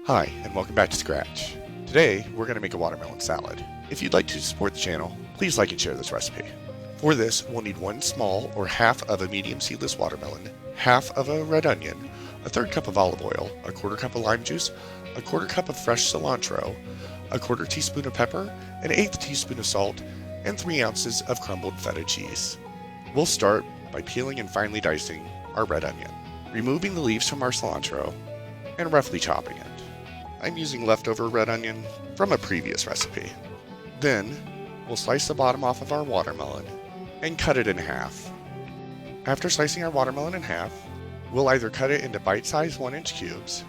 Hi, and welcome back to Scratch. Today, we're going to make a watermelon salad. If you'd like to support the channel, please like and share this recipe. For this, we'll need one small or half of a medium seedless watermelon, half of a red onion, a third cup of olive oil, a quarter cup of lime juice, a quarter cup of fresh cilantro, a quarter teaspoon of pepper, an eighth teaspoon of salt, and 3 ounces of crumbled feta cheese. We'll start by peeling and finely dicing our red onion, removing the leaves from our cilantro, and roughly chopping it. I'm using leftover red onion from a previous recipe. Then, we'll slice the bottom off of our watermelon and cut it in half. After slicing our watermelon in half, we'll either cut it into bite-sized 1-inch cubes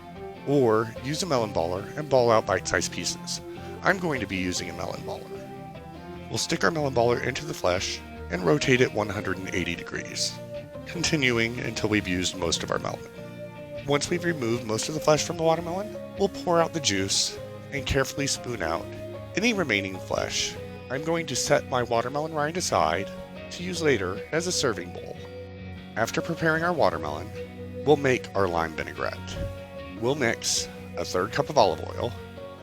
or use a melon baller and ball out bite-sized pieces. I'm going to be using a melon baller. We'll stick our melon baller into the flesh and rotate it 180 degrees, continuing until we've used most of our melon. Once we've removed most of the flesh from the watermelon, we'll pour out the juice and carefully spoon out any remaining flesh. I'm going to set my watermelon rind aside to use later as a serving bowl. After preparing our watermelon, we'll make our lime vinaigrette. We'll mix a third cup of olive oil,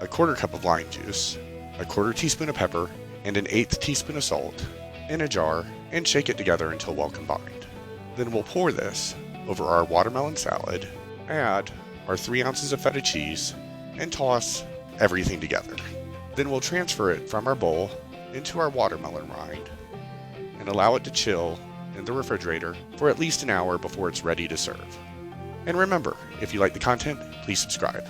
a quarter cup of lime juice, a quarter teaspoon of pepper, and an eighth teaspoon of salt in a jar and shake it together until well combined. Then we'll pour this over our watermelon salad, add our 3 ounces of feta cheese, and toss everything together. Then we'll transfer it from our bowl into our watermelon rind and allow it to chill in the refrigerator for at least an hour before it's ready to serve. And remember, if you like the content, please subscribe.